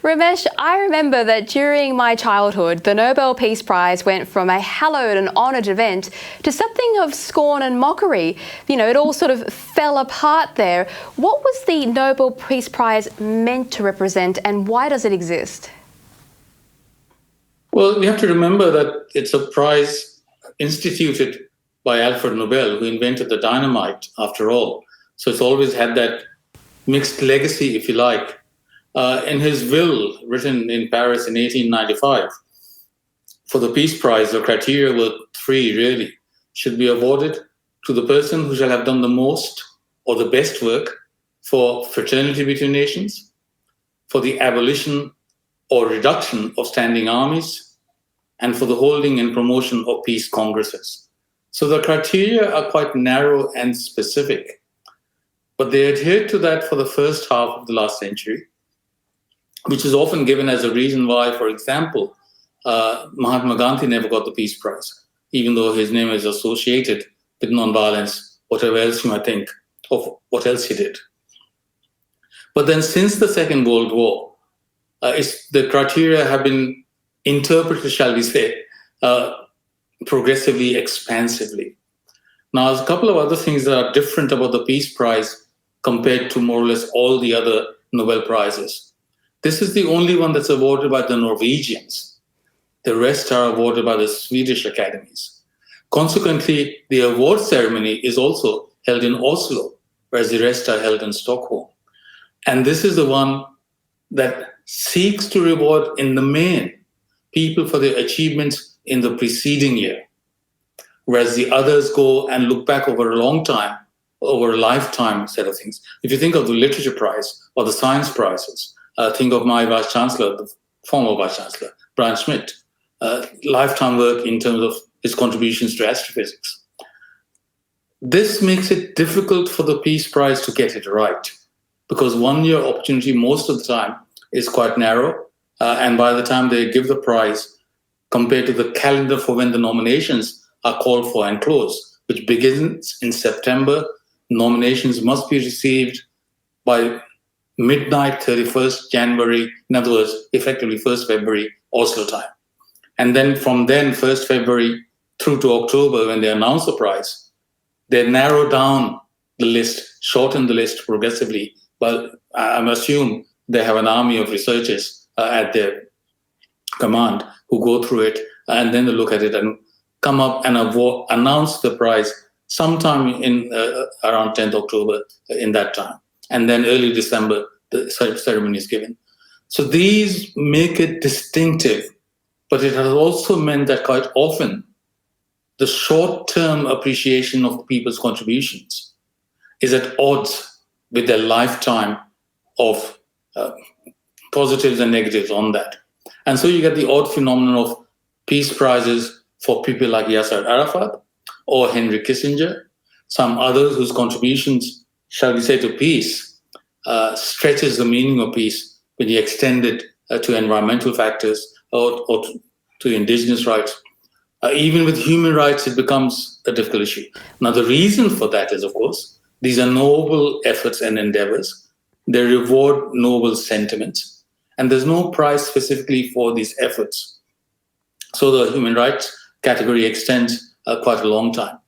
Ramesh, I remember that during my childhood, the Nobel Peace Prize went from a hallowed and honoured event to something of scorn and mockery. You know, it all sort of fell apart there. What was the Nobel Peace Prize meant to represent, and why does it exist? Well, we have to remember that it's a prize instituted by Alfred Nobel, who invented the dynamite, after all. So it's always had that mixed legacy, if you like. In his will, written in Paris in 1895, for the Peace Prize, the criteria were three, really. Should be awarded to the person who shall have done the most or the best work for fraternity between nations, for the abolition or reduction of standing armies, and for the holding and promotion of peace congresses. So the criteria are quite narrow and specific, but they adhered to that for the first half of the last century, which is often given as a reason why, for example, Mahatma Gandhi never got the Peace Prize, even though his name is associated with nonviolence, whatever else you might think of what else he did. But then since the Second World War, the criteria have been interpreted, shall we say, progressively, expansively. Now, there's a couple of other things that are different about the Peace Prize compared to more or less all the other Nobel Prizes. This is the only one that's awarded by the Norwegians. The rest are awarded by the Swedish academies. Consequently, the award ceremony is also held in Oslo, whereas the rest are held in Stockholm. And this is the one that seeks to reward, in the main, people for their achievements in the preceding year, whereas the others go and look back over a long time, over a lifetime set of things. If you think of the Literature Prize or the Science Prizes, think of my Vice Chancellor, the former Vice Chancellor, Brian Schmidt, lifetime work in terms of his contributions to astrophysics. This makes it difficult for the Peace Prize to get it right, because 1 year opportunity most of the time is quite narrow, and by the time they give the prize, compared to the calendar for when the nominations are called for and closed, which begins in September, nominations must be received by midnight 31st January, in other words, effectively 1st February, Oslo time. And then from then, 1st February through to October, when they announce the prize, they narrow down the list, shorten the list progressively. But I assume they have an army of researchers at their command who go through it, and then they look at it and come up and announce the prize sometime in around 10th October in that time. And then early December, the ceremony is given. So these make it distinctive, but it has also meant that quite often the short-term appreciation of people's contributions is at odds with their lifetime of positives and negatives on that. And so you get the odd phenomenon of peace prizes for people like Yasser Arafat or Henry Kissinger, some others whose contributions, shall we say, to peace stretches the meaning of peace when you extend it to environmental factors or to indigenous rights. Even with human rights, it becomes a difficult issue. Now, the reason for that is, of course, these are noble efforts and endeavors. They reward noble sentiments. And there's no prize specifically for these efforts. So the human rights category extends quite a long time.